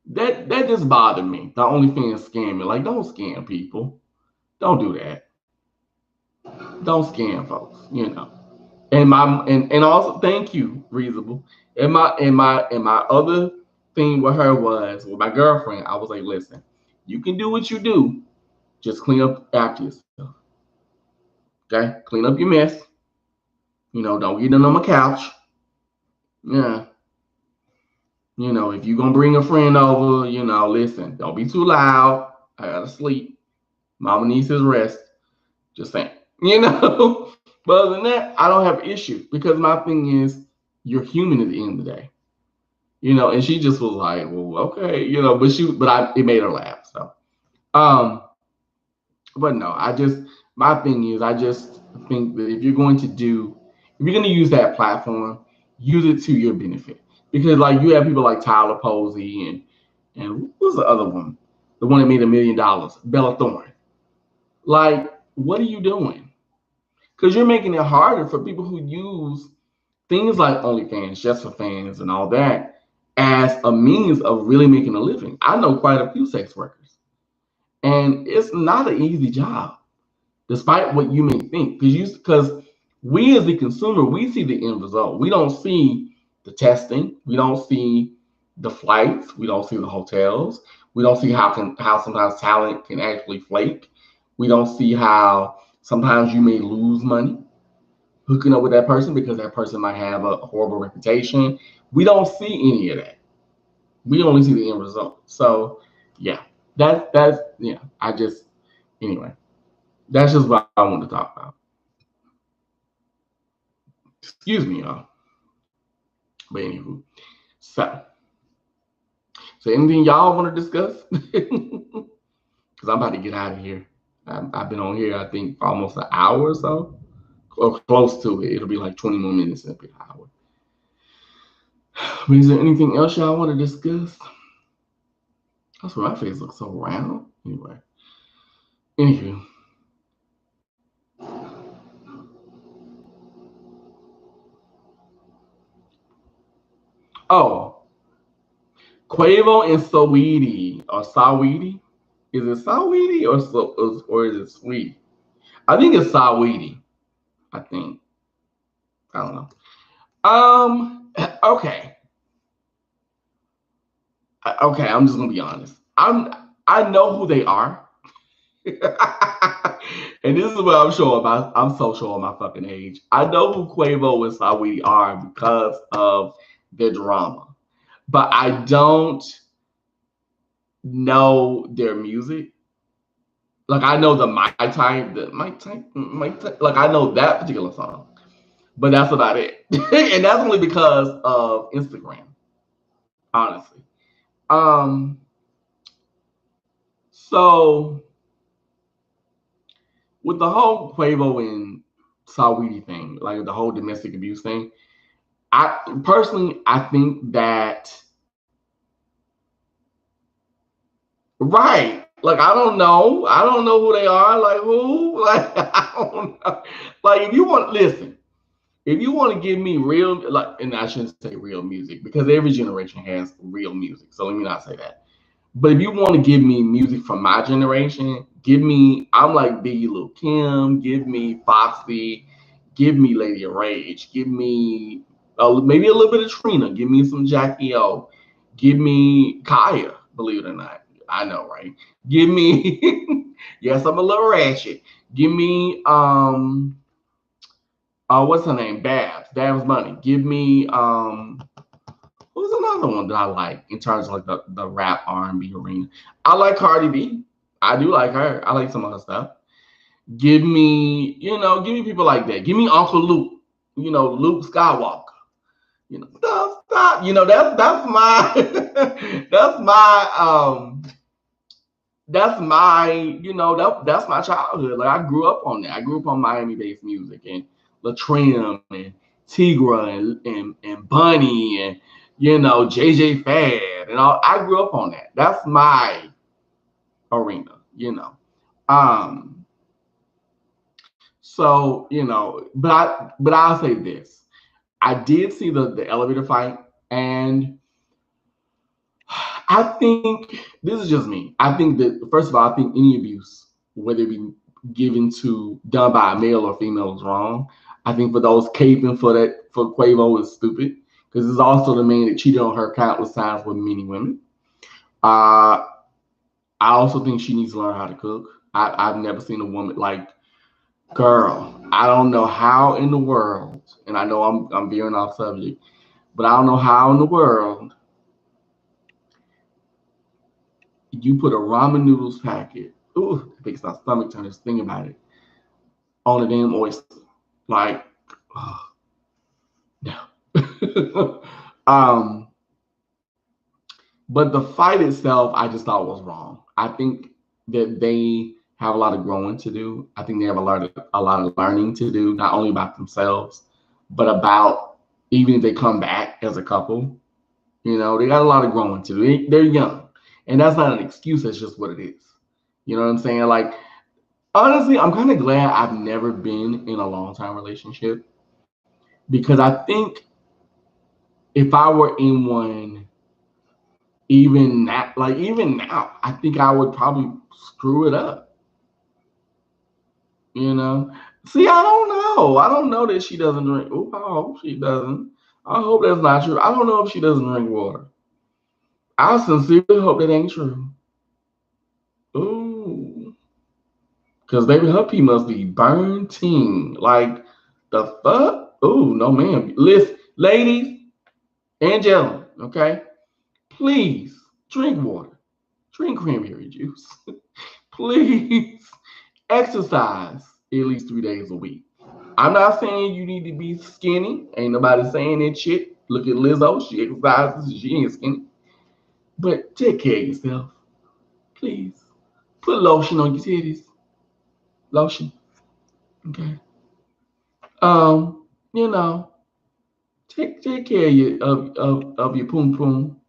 that just bothered me. The OnlyFans scamming. Like, don't scam people. Don't do that. Don't scam folks, And also thank you, Reasonable. And my other thing with her was with my girlfriend, I was like, listen, you can do what you do, just clean up after yourself. Okay? Clean up your mess. Don't get on my couch. Yeah. If you're gonna bring a friend over, listen, don't be too loud. I gotta sleep. Mama needs his rest. Just saying. But other than that, I don't have an issue because my thing is you're human at the end of the day. And she just was like, well, okay, it made her laugh. So but no, my thing is I just think that if you're going to use that platform, use it to your benefit. Because like you have people like Tyler Posey and who's the other one? The one that made $1 million, Bella Thorne. Like, what are you doing? Because you're making it harder for people who use things like OnlyFans, just for fans and all that, as a means of really making a living. I know quite a few sex workers. And it's not an easy job, despite what you may think. Because we as the consumer, we see the end result. We don't see the testing. We don't see the flights. We don't see the hotels. We don't see how sometimes talent can actually flake. We don't see how sometimes you may lose money. hooking up with that person because that person might have a horrible reputation. We don't see any of that. We only see the end result. So yeah, that's yeah. I just anyway. That's just what I want to talk about. Excuse me, y'all. But anywho, so anything y'all want to discuss? Because I'm about to get out of here. I've been on here, I think, for almost an hour or so, or close to it. It'll be like 20 more minutes, it'll be an hour. But is there anything else y'all want to discuss? That's why my face looks so round. Anyway, anywho. Oh, Quavo and Saweetie or Saweetie. Is it Saweetie or is it Sweet? I think it's Saweetie. I think. I don't know. Okay. Okay, I'm just gonna be honest. I know who they are. And this is what I'm showing I'm so showing my fucking age. I know who Quavo and Saweetie are because of the drama. But I don't know their music. Like I know my type. Like I know that particular song, but that's about it. And that's only because of Instagram, honestly. Um, so with the whole Quavo and Saweetie thing, like the whole domestic abuse thing, I personally I think that right. Like I don't know who they are. Like who? Like I don't know. Like if you want, listen. If you want to give me real, like, and I shouldn't say real music because every generation has real music. So let me not say that. But if you want to give me music from my generation, give me. I'm like Biggie, Lil Kim. Give me Foxy. Give me Lady of Rage. Give me maybe a little bit of Trina. Give me some Jackie O. Give me Kaya. Believe it or not, I know, right? Give me. Yes, I'm a little ratchet. Give me what's her name? Babs Money. Give me who's another one that I like in terms of like the rap R&B arena. I like Cardi B. I do like her. I like some of her stuff. Give me people like that. Give me Uncle Luke. Luke Skywalker. Stop. That's my that's my that's my childhood. Like I grew up on that. I grew up on Miami-based music and Latrim and Tigra and Bunny and JJ Fad and all. I grew up on that. That's my arena. Um. So but I'll say this. I did see the elevator fight, and I think this is just me. I think that first of all, I think any abuse, whether it be done by a male or female, is wrong. I think for those caping for Quavo is stupid because it's also the man that cheated on her countless times with many women. I also think she needs to learn how to cook. I've never seen a woman like, girl. I don't know how in the world, and I know I'm veering off subject, but I don't know how in the world you put a ramen noodles packet. Ooh, it makes my stomach turn. Just think about it. On a damn oyster, like, oh, no. But the fight itself, I just thought was wrong. I think that they have a lot of growing to do. I think they have a lot of learning to do, not only about themselves, but about even if they come back as a couple. They got a lot of growing to do. They're young, and that's not an excuse. That's just what it is. You know what I'm saying? Like, honestly, I'm kind of glad I've never been in a long-time relationship because I think if I were in one, even now, I think I would probably screw it up. See, I don't know. I don't know that she doesn't drink. Oh, I hope she doesn't. I hope that's not true. I don't know if she doesn't drink water. I sincerely hope that ain't true. Ooh. Because baby, her pee must be burning. Like The fuck? Oh, no, ma'am. Listen, ladies and gentlemen, okay? Please drink water, drink cranberry juice. Please exercise at least 3 days a week. I'm not saying you need to be skinny. Ain't nobody saying that shit. Look at Lizzo. She exercises. She ain't skinny. But take care of yourself. Please. Put lotion on your titties. Lotion. Okay. You know, take care of your poom poom.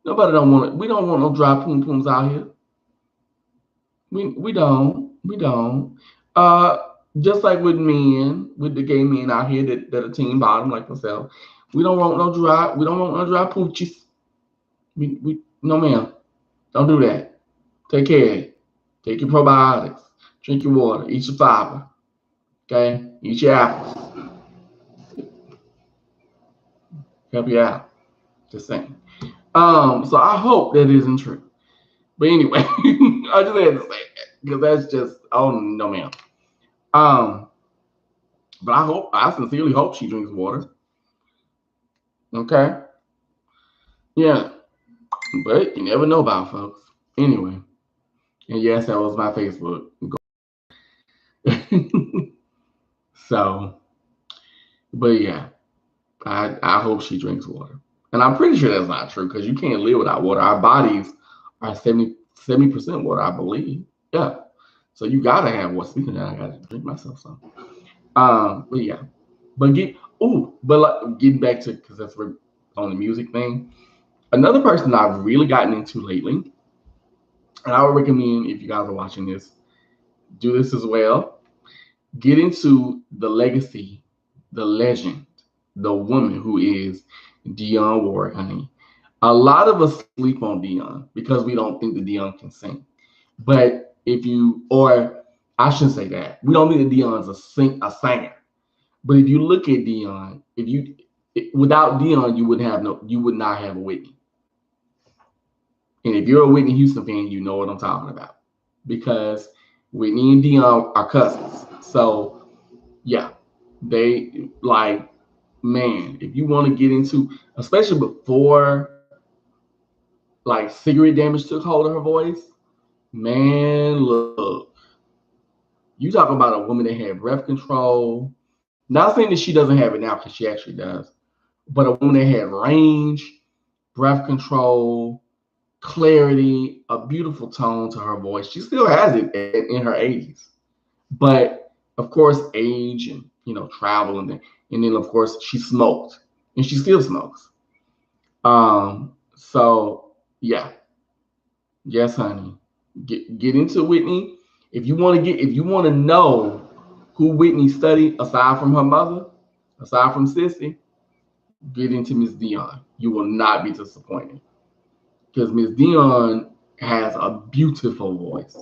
Nobody don't want it. We don't want no dry poom pooms out here. We don't. We don't. Uh, just like with men, with the gay men out here that are team bottom like myself, we don't want no dry. We don't want no dry poochies. We no ma'am. Don't do that. Take care of it. Take your probiotics. Drink your water. Eat your fiber. Okay. Eat your apples. Help you out. Just saying. So I hope that isn't true. But anyway, I just had to say that because that's just no ma'am. But I sincerely hope she drinks water. Okay. Yeah. But you never know about folks. Anyway. And yes, that was my Facebook. So, but yeah, I hope she drinks water. And I'm pretty sure that's not true because you can't live without water. Our bodies are 70% water, I believe. Yeah. So you gotta have water. Speaking of that, I gotta drink myself some. But yeah. But getting back to, because that's on the music thing. Another person I've really gotten into lately, and I would recommend if you guys are watching this, do this as well. Get into the legacy, the legend, the woman who is Dionne Warren, honey. A lot of us sleep on Dionne because we don't think that Dionne can sing. But or I shouldn't say that. We don't think that Dionne's a singer. But if you look at Dionne, without Dionne, you would not have a Whitney. And if you're a Whitney Houston fan, you know what I'm talking about. Because Whitney and Dionne are cousins. So yeah, they man, if you want to get into, especially before like cigarette damage took hold of her voice, man, look, you talk about a woman that had breath control. Not saying that she doesn't have it now, because she actually does, but a woman that had range, breath control, clarity, a beautiful tone to her voice. She still has it in her 80s, but of course, age and travel and then of course she smoked and she still smokes. So yeah, yes, honey, get into Whitney if you want to know who Whitney studied aside from her mother, aside from Sissy. Get into Miss Dionne. You will not be disappointed because Miss Dionne has a beautiful voice.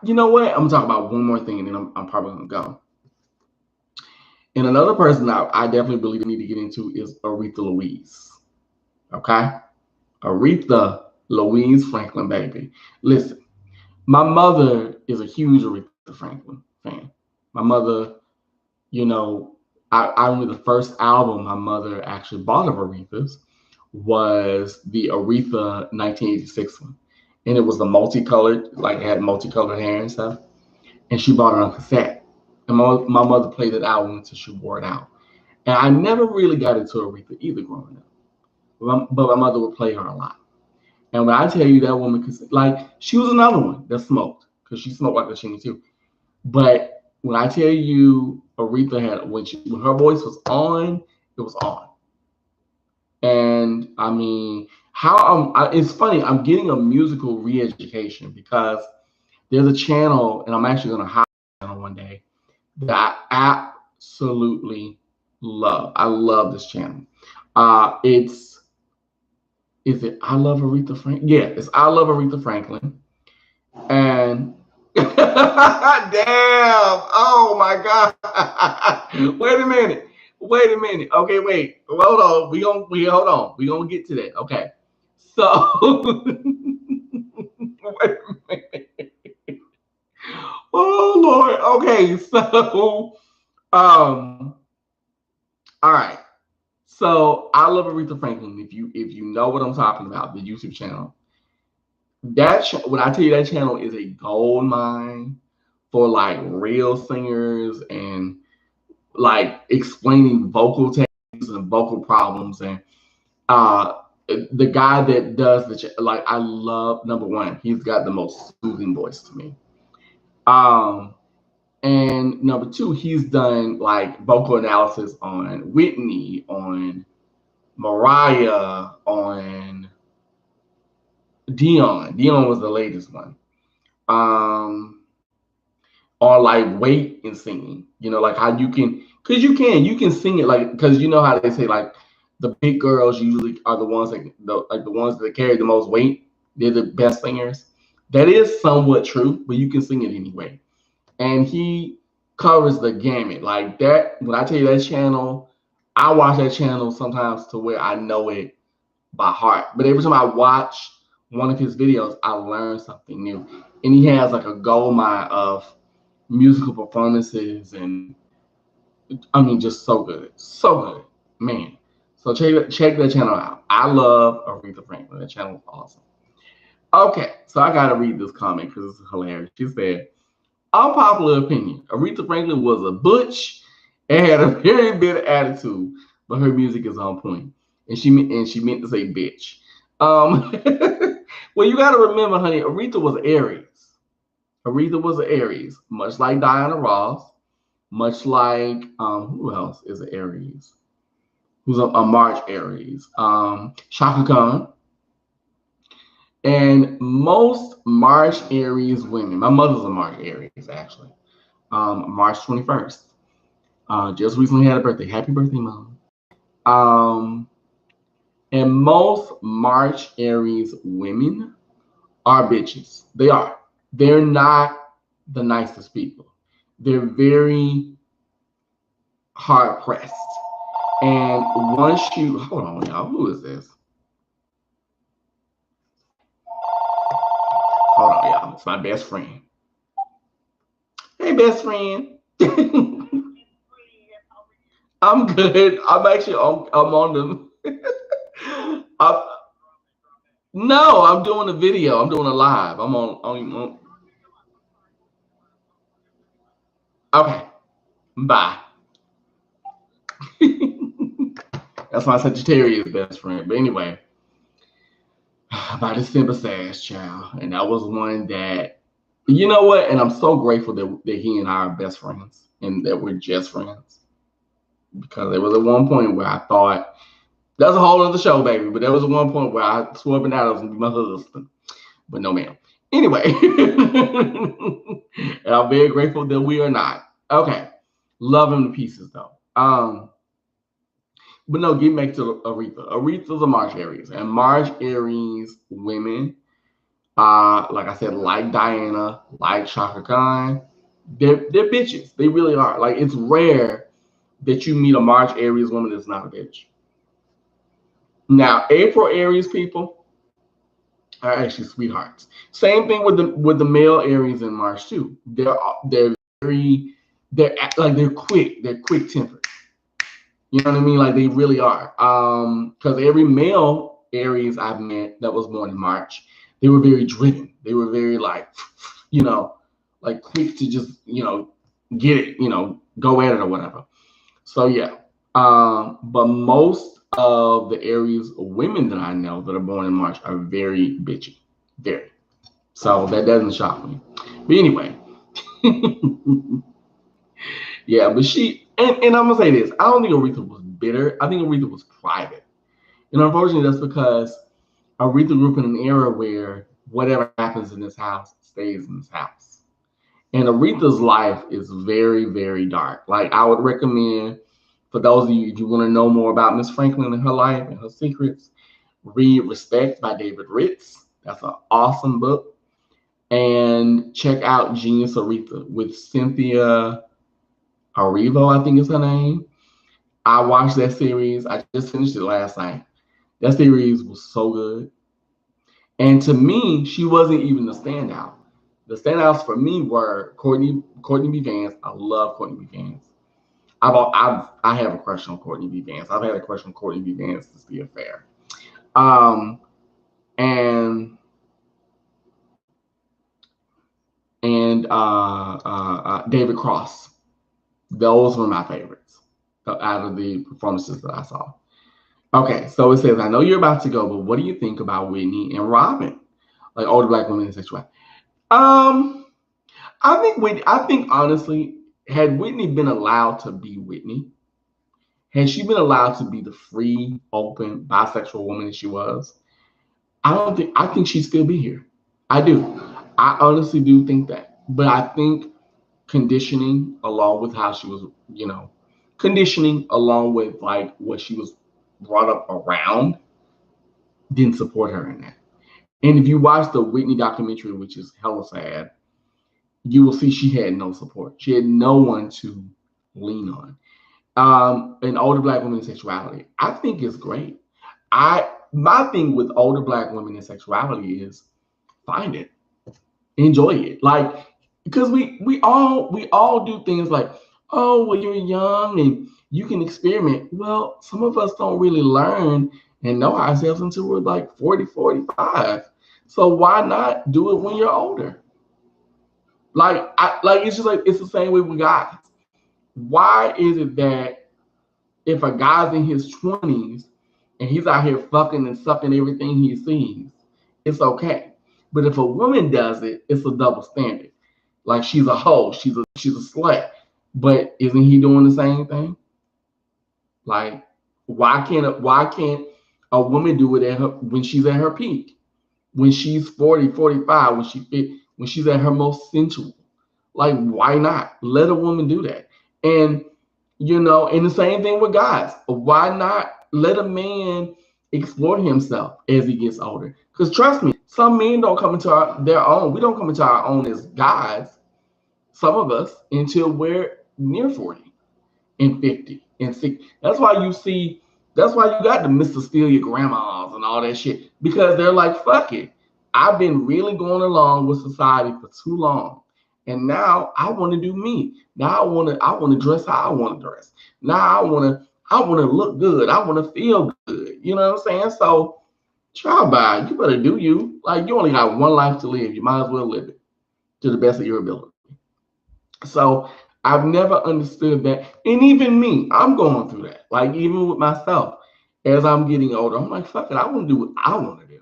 You know what? I'm gonna talk about one more thing, and then I'm probably gonna go. And another person I definitely believe I need to get into is Aretha Louise. Okay, Aretha Louise Franklin, baby. Listen, my mother is a huge Aretha Franklin fan. My mother, I remember the first album my mother actually bought of Aretha's was the Aretha 1986 one. And it was the multicolored, like it had multicolored hair and stuff. And she bought it on cassette. And my mother played it out until she wore it out. And I never really got into Aretha either growing up. But my mother would play her a lot. And when I tell you that woman, she was another one that smoked, because she smoked like a chimney too. But when I tell you Aretha had, when her voice was on, it was on. And I mean, it's funny, I'm getting a musical re-education because there's a channel, and I'm actually going to hire a channel one day, that I absolutely love. I love this channel. Is it I Love Aretha Franklin? Yeah, it's I Love Aretha Franklin. And damn, oh my God. Wait a minute. Okay, wait. Hold on. Hold on. We're gonna get to that. Okay. So wait a minute. Oh Lord. Okay, so all right. So I love Aretha Franklin. If you know what I'm talking about, the YouTube channel. When I tell you that channel is a gold mine for like real singers and like explaining vocal techniques and vocal problems. And uh the guy that does like I love, number one, he's got the most soothing voice to me. Um and number two, he's done like vocal analysis on Whitney, on Mariah, on Dionne. Dionne was the latest one. Um or like weight in singing. Like how you can, because you can sing it like, because you know how they say like the big girls usually are the ones the ones that carry the most weight. They're the best singers. That is somewhat true, but you can sing it anyway. And he covers the gamut like that. When I tell you that channel, I watch that channel sometimes to where I know it by heart. But every time I watch one of his videos, I learn something new. And he has like a gold mine of musical performances, and I mean, just so good, man. So check that channel out. I love Aretha Franklin. That channel is awesome. Okay, so I gotta read this comment because it's hilarious. She said, "Unpopular opinion: Aretha Franklin was a butch and had a very bitter attitude, but her music is on point." And she meant to say bitch. Um, well, you gotta remember, honey, Aretha was Aries. Aretha was an Aries, much like Diana Ross, much like who else is an Aries? Who's a March Aries? Shaka Khan. And most March Aries women, my mother's a March Aries actually. March 21st. Just recently had a birthday. Happy birthday, mom. Um, and most March Aries women are bitches. They are. They're not the nicest people. They're very hard pressed. And once you hold on, y'all, who is this? Hold on, y'all. It's my best friend. Hey, best friend. I'm good. I'm actually I'm on them. No, I'm doing a video. I'm doing a live. I'm on. Okay. Bye. That's my Sagittarius best friend. But anyway, about December Sash, child. And that was one that, you know what? And I'm so grateful that he and I are best friends and that we're just friends. Because there was at one point where I thought, that's a whole other show, baby. But there was at one point where I swore up and out I was going to be my husband. But no, ma'am. Anyway, and I'm very grateful that we are not. Okay. Love him to pieces, though. But no, getting back to Aretha. Aretha's a March Aries. And March Aries women, like I said, like Diana, like Shaka Khan, they're bitches. They really are. Like, it's rare that you meet a March Aries woman that's not a bitch. Now, April Aries people are actually sweethearts. Same thing with the male Aries in March too. They're quick. They're quick tempered. You know what I mean? Like they really are. Because every male Aries I've met that was born in March, they were very driven. They were very like, like quick to just get it, go at it or whatever. So yeah. But most of the Aries women that I know that are born in March are very bitchy. Very. So that doesn't shock me. But anyway. Yeah, but and I'm gonna say this. I don't think Aretha was bitter. I think Aretha was private. And unfortunately that's because Aretha grew up in an era where whatever happens in this house stays in this house. And Aretha's life is very, very dark. Like I would recommend, for those of you who want to know more about Miss Franklin and her life and her secrets, read Respect by David Ritz. That's an awesome book. And check out Genius Aretha with Cynthia Erivo, I think is her name. I watched that series. I just finished it last night. That series was so good. And to me, she wasn't even the standout. The standouts for me were Courtney B. Vance. I love Courtney B. Vance. I have a crush on Courtney B. Vance. I've had a crush on Courtney B. Vance to be fair. Um, and David Cross. Those were my favorites out of the performances that I saw. Okay, so it says, I know you're about to go, but what do you think about Whitney and Robin? Like older black women in sexuality. I think honestly, had Whitney been allowed to be Whitney, had she been allowed to be the free, open, bisexual woman that she was, I think she'd still be here. I do. I honestly do think that. But I think conditioning along with how she was, conditioning along with like what she was brought up around didn't support her in that. And if you watch the Whitney documentary, which is hella sad, you will see she had no support. She had no one to lean on. An older black woman in sexuality, I think is great. My thing with older black women in sexuality is find it, enjoy it, like because we all do things like, oh well, you're young and you can experiment. Well, some of us don't really learn and know ourselves until we're like 40, 45. So why not do it when you're older? Like it's just like it's the same way with guys. Why is it that if a guy's in his 20s and he's out here fucking and sucking everything he sees, it's okay. But if a woman does it, it's a double standard. Like she's a hoe, she's a slut. But isn't he doing the same thing? Like why can't a woman do it when she's at her peak? When she's 40, 45, when she's at her most sensual. Like why not? Let a woman do that. And and the same thing with guys. Why not let a man explore himself as he gets older? Because trust me, some men don't come into their own. We don't come into our own as guys, some of us, until we're near 40 and 50 and 60. That's why you got the Mr. Steal Your Grandmas and all that shit. Because they're like, fuck it. I've been really going along with society for too long. And now I want to do me. Now I want to dress how I want to dress. Now I want to look good. I want to feel good. You know what I'm saying? So, child by, you better do you. Like you only got one life to live. You might as well live it to the best of your ability. So I've never understood that. And even me, I'm going through that. Like even with myself, as I'm getting older, I'm like, fuck it, I want to do what I want to do.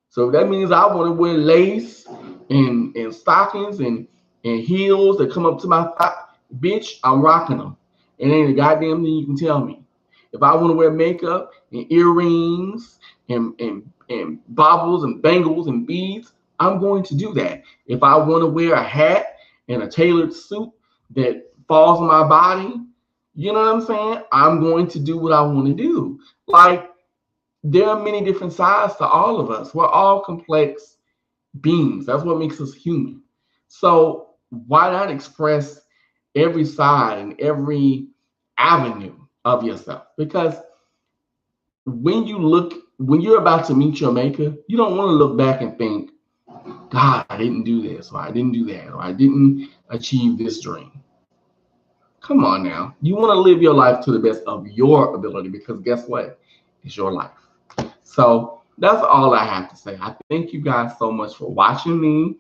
So that means I want to wear lace and stockings and heels that come up to my thigh. Bitch, I'm rocking them. And ain't a goddamn thing you can tell me. If I want to wear makeup and earrings and baubles and bangles and beads, I'm going to do that. If I want to wear a hat and a tailored suit that falls on my body, you know what I'm saying? I'm going to do what I want to do. Like, there are many different sides to all of us. We're all complex beings. That's what makes us human. So why not express every side and every avenue of yourself? Because when you're about to meet your maker, you don't want to look back and think, God, I didn't do this, or I didn't do that, or I didn't achieve this dream. Come on now. You want to live your life to the best of your ability, because guess what? It's your life. So that's all I have to say. I thank you guys so much for watching me,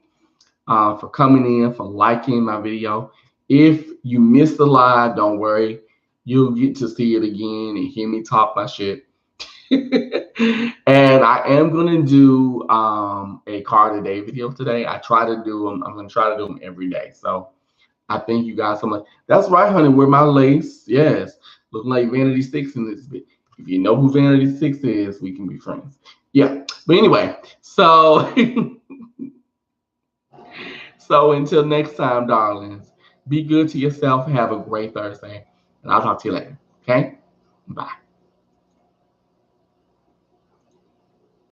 for coming in, for liking my video. If you missed the live, don't worry. You'll get to see it again and hear me talk my shit. And I am going to do a card a day video today. I try to do them. I'm going to try to do them every day. So I thank you guys so much. That's right, honey. Wear my lace. Yes. Looking like Vanity Six in this bit. If you know who Vanity Six is, we can be friends. Yeah. But anyway, so so until next time, darlings, be good to yourself. Have a great Thursday. And I'll talk to you later. Okay? Bye.